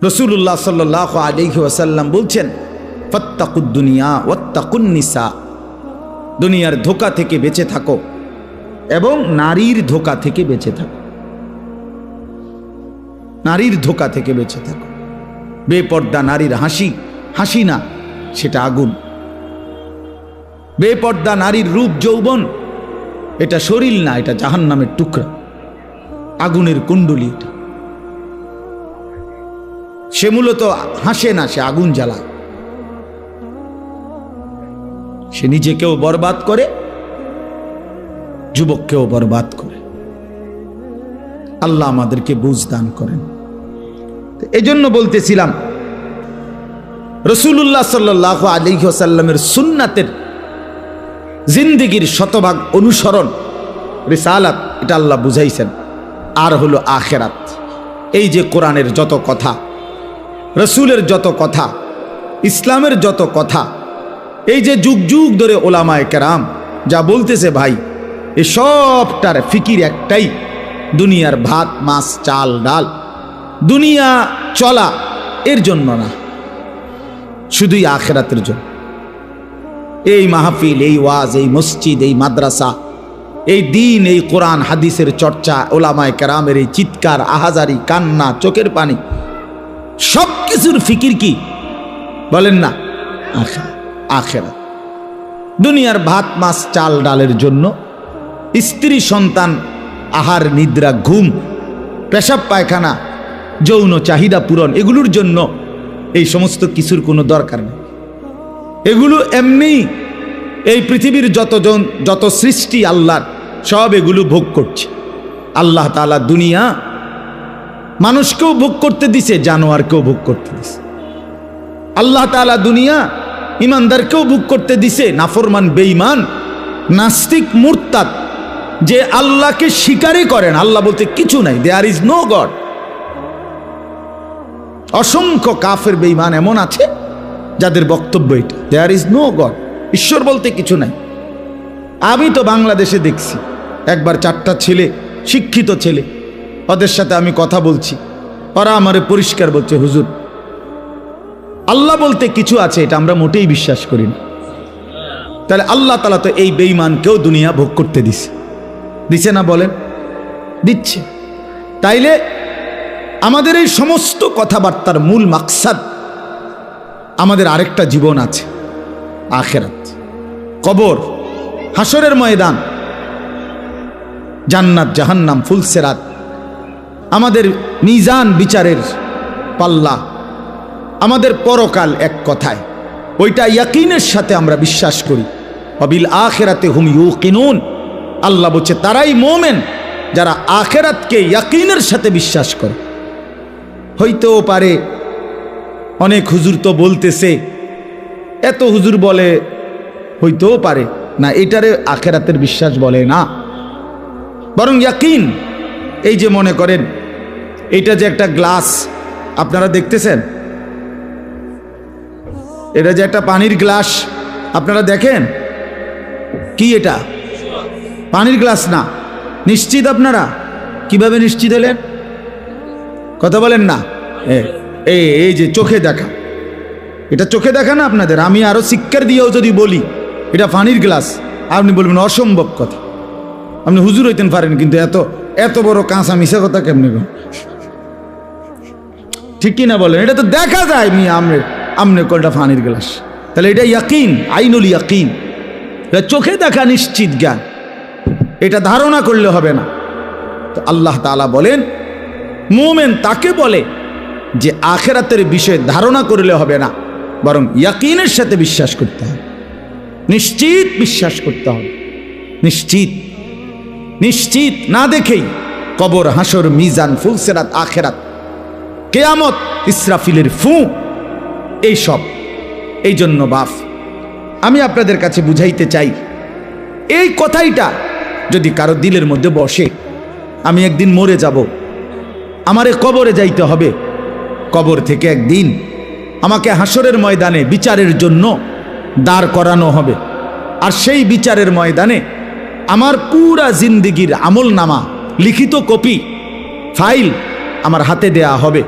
রাসূলুল্লাহ সাল্লাল্লাহু আলাইহি ওয়াসাল্লাম বলছেন, ফাত্তাকুদ দুনিয়া ওয়াত্তাকুন নিসা, দুনিয়ার ধোঁকা থেকে বেঁচে থাকো এবং নারীর ধোঁকা থেকে বেঁচে থাকো। নারীর ধোঁকা থেকে বেঁচে থাকো। বেপর্দা নারীর হাসি হাসি না, সেটা আগুন। বেপর্দা নারীর রূপ যৌবন, এটা শরীর না, এটা জাহান্নামের টুকরা, আগুনের কুণ্ডলী। এটা সে মূলত হাসে না, সে আগুন জ্বালায়। সে নিজেকেও বরবাদ করে, যুবককেও বরবাদ করে। আল্লাহ আমাদেরকে বুঝ দান করেন। এজন্য বলতেছিলাম, রাসূলুল্লাহ সাল্লাল্লাহু আলাইহি ওয়াসাল্লামের সুন্নাতের জিন্দেগীর শতভাগ অনুসরণ রিসালাত, এটা আল্লাহ বুঝাইছেন। আর হলো আখিরাত। এই যে কোরআনের যত কথা, রাসূলের যত কথা, ইসলামের যত কথা, এই যে যুগ যুগ ধরে ওলামায়ে কেরাম যা বলতেছে ভাই, এই সবটার ফিকির একটাই, দুনিয়ার ভাত মাছ চাল ডাল, দুনিয়া চলা এর জন্য না, শুধুই আখিরাতের জন্য। এই মাহফিল, এই ওয়াজ, এই মসজিদ, এই মাদ্রাসা, এই দিন, এই কোরআন হাদিসের চর্চা, ওলামায়ে কেরামের এই চিৎকার, আহাজারি, কান্না, চোখের পানি, সব কিছুর ফিকির কি বলেন না? আখিরাত। দুনিয়ার ভাত মাছ চাল ডালের জন্য, স্ত্রী সন্তান, আহার নিদ্রা, ঘুম, পেশাব পায়খানা, যৌন চাহিদা পূরণ, এগুলোর জন্য এই সমস্ত কিছুর কোনো দরকার নেই। এগুলো এমনি এই পৃথিবীর যত সৃষ্টি আল্লাহর, সব এগুলো ভোগ করছে। আল্লাহ তাআলা দুনিয়া মানুষকেও ভোগ করতে দিছে, জানোয়ারকেও ভোগ করতে দিছে। আল্লাহ তাআলা দুনিয়া ইমানদারকেও ভোগ করতে দিছে, নাফরমান বেঈমান নাস্তিক মুরতাদ যে আল্লাহকে স্বীকারই করেন, আল্লাহ বলতে কিছু নাই, দেয়ার ইজ নো গড। অসংখ্য কাফের বেঈমান এমন আছে যাদের বক্তব্য এটা, দেয়ার ইজ নো গড, ঈশ্বর বলতে কিছু নাই। আমি তো বাংলাদেশে দেখছি, একবার 4টা ছেলে, শিক্ষিত ছেলে, ওদের সাথে আমি কথা বলছি, ওরা আমারে পরিষ্কার বলছে, হুজুর আল্লাহ বলতে কিছু আছে, এটা আমরা মোটেই বিশ্বাস করি না। তাহলে আল্লাহ তাআলা তো এই বেঈমানকেও দুনিয়া ভোগ করতে দিছে না? বলেন, দিচ্ছে। তাইলে আমাদের এই সমস্ত কথাবার্তার মূল মাকসাদ, আমাদের আরেকটা জীবন আছে, আখিরাত, কবর, হাসরের ময়দান, জান্নাত জাহান্নাম, ফুলসেরাত, আমাদের মিজান বিচারের পাল্লা, আমাদের পরকাল। এক কথায় ওইটা ইয়াকিনের সাথে আমরা বিশ্বাস করি। ওয়াবিল আখিরাতি হুম ইউকিনুন, আল্লাহ বলছে তারাই মুমিন যারা আখিরাতকে ইয়াকিনের সাথে বিশ্বাস করে। হইতেও পারে অনেক হুজুর তো বলতেছে, এত হুজুর বলে, হইতেও পারে না, এটারে আখিরাতের বিশ্বাস বলে না, বরং ইয়াকিন। এই যে মনে করেন, এটা যে একটা গ্লাস আপনারা দেখতেছেন, এটা যে একটা পানির গ্লাস আপনারা দেখেন, কি এটা? পানির গ্লাস না। নিশ্চিত আপনারা? কিভাবে নিশ্চিত হলেন? কথা বলেন না। এই যে চোখে দেখা, এটা চোখে দেখা না আপনাদের? আমি আরো শিক্ষার দিয়েও যদি বলি এটা পানির গ্লাস, আপনি বলবেন অসম্ভব কথা, আপনি হুজুর হইতেন পারেন, কিন্তু এত বড় কাঁচা মিশা কথা কেমনি? ঠিক কিনা বলেন? এটা তো দেখা যায়, আমনে কলটা পানির গ্লাস। তাহলে এটা ইয়াকিন, আইনুল ইয়াকিন, এটা চোখে দেখা নিশ্চিত জ্ঞান, এটা ধারণা করলে হবে না। তো আল্লাহ তাআলা বলেন মুমিন তাকে বলে যে আখিরাতের বিষয়ে ধারণা করলে হবে না, বরং ইয়াকিনের সাথে বিশ্বাস করতে হবে, নিশ্চিত বিশ্বাস করতে হবে। নিশ্চিত না দেখেই কবর, হাসর, মিজান, ফুলসেরাত, আখিরাত, কিয়ামত, ইসরাফিলের ফু, এই সব। এই জন্য বাপ, আমি আপনাদের কাছে বুঝাইতে চাই, এই কথাইটা যদি কারো দিলের মধ্যে বসে, আমি একদিন মরে যাব, আমারে কবরে যাইতে হবে, কবর থেকে একদিন আমাকে হাসরের ময়দানে বিচারের জন্য দাঁড় করানো হবে, আর সেই বিচারের ময়দানে আমার পুরা জিন্দেগির আমল নামা, লিখিত কপি, ফাইল আমার হাতে দেয়া হবে।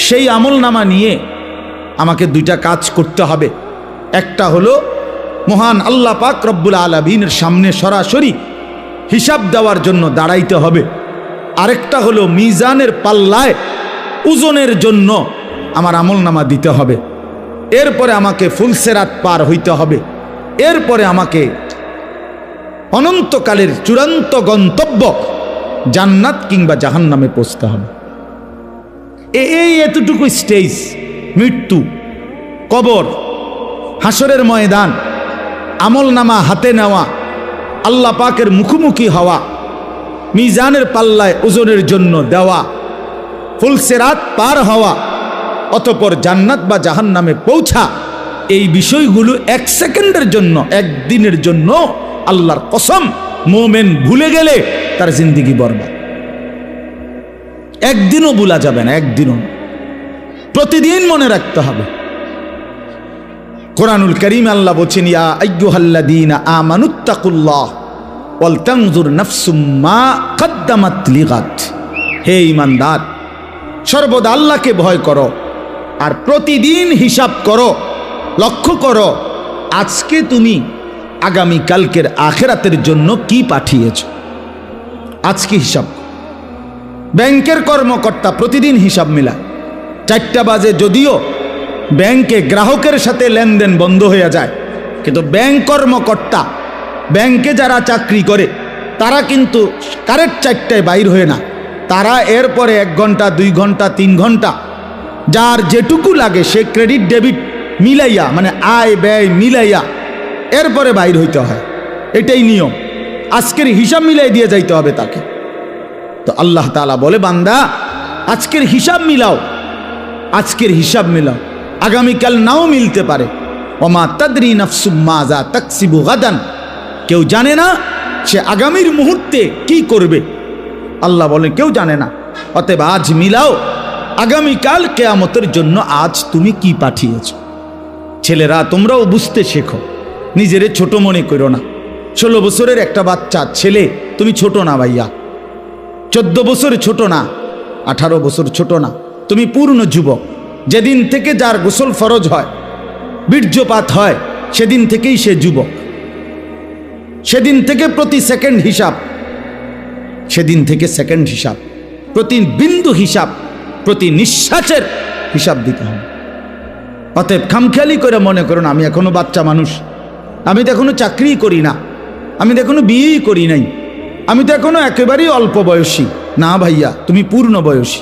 সেই আমলনামা নিয়ে আমাকে দুইটা কাজ করতে হবে। একটা হলো মহান আল্লাহ পাক রব্বুল আলামিনের সামনে সরাসরি হিসাব দেওয়ার জন্য দাঁড়াইতে হবে। আরেকটা হলো মিজানের পাল্লায় ওজনের জন্য আমার আমলনামা দিতে হবে। এরপরে আমাকে ফুলসেরাত পার হইতে হবে। এরপরে আমাকে অনন্তকালের চূড়ান্ত গন্তব্য জান্নাত কিংবা জাহান্নামে পৌঁছতে হবে। এই এতটুকু স্টেজ, মৃত্যু, কবর, হাসরের ময়দান, আমলনামা হাতে নেওয়া, আল্লাহ পাকের মুখোমুখি হওয়া, মিজানের পাল্লায় ওজনের জন্য দেওয়া, ফুলসেরাত পার হওয়া, অতঃপর জান্নাত বা জাহান্নামে পৌঁছা, এই বিষয়গুলো এক সেকেন্ডের জন্য, একদিনের জন্য আল্লাহর কসম মোমেন ভুলে গেলে তার জিন্দেগি বরবাদ। একদিনও ভুলা যাবে না, একদিনও। প্রতিদিন মনে রাখতে হবে। কোরআনুল কারীম আল্লাহ বলেন, ইয়া আইয়ুহাল্লাযীনা আমানুত্তাকুল্লাহ ওয়াল তানজুর নাফসুম মা কদ্দামাত লিগাদ। হে ঈমানদার, সর্বদা আল্লাহকে ভয় করো আর প্রতিদিন হিসাব করো, লক্ষ্য করো আজকে তুমি আগামী কালকের আখিরাতের জন্য কি পাঠিয়েছ। আজকে হিসাব। ব্যাংকের কর্মকর্তা প্রতিদিন হিসাব মিলায়। 4টা বাজে যদিও ব্যাংকে গ্রাহকের সাথে লেনদেন বন্ধ হয়ে যায়, কিন্তু ব্যাংক কর্মকর্তা, ব্যাংকে যারা চাকরি করে তারা কিন্তু কারেক্ট 4টায় বাইর হয়ে না। তারা এরপরে 1 ঘন্টা, 2 ঘন্টা, 3 ঘন্টা যার যেটুকু লাগে সে ক্রেডিট ডেবিট মিলাইয়া, মানে আয় ব্যয় মিলাইয়া এরপরে বাইর হইতে হয়। এটাই নিয়ম। আজকের হিসাব মিলাই দিয়ে যাইতে হবে তাকে। তো আল্লাহ তাআলা বলে, বান্দা আজকের হিসাব মিলাও, আজকের হিসাব মিলাও, আগামীকাল নাও মিলতে পারে। ওমা তাদরি নাফসুম মাজা তাকসিবু গাদান। কেউ জানে না সে আগামীর মুহূর্তে কি করবে। আল্লাহ বলেন কেউ জানে না। অতএব আজ মিলাও, আগামীকাল কিয়ামতের জন্য আজ তুমি কি পাঠিয়েছ। ছেলেরা তোমরাও বুঝতে শেখো, নিজেরে ছোট মনে করো না। 16 বছরের একটা বাচ্চা ছেলে, তুমি ছোট না ভাইয়া। 14 বছর ছোট না, 18 বছর ছোট না, তুমি পূর্ণ যুবক। যেদিন থেকে যার গোসল ফরজ হয়, বীর্যপাত হয়, সেদিন থেকেই সে যুবক। সেদিন থেকে প্রতি সেকেন্ড হিসাব, সেদিন থেকে সেকেন্ড হিসাব, প্রতি বিন্দু হিসাব, প্রতি নিঃশ্বাসের হিসাব দিতে হবে। অতএব খামখেয়ালি করে মনে করুন আমি এখনো বাচ্চা মানুষ, আমি তো এখনো চাকরি করি না, আমি তো এখনো বিয়েই করি নাই, আমি তো এখনো একেবারেই অল্প বয়সী। না ভাইয়া, তুমি পূর্ণ বয়সী।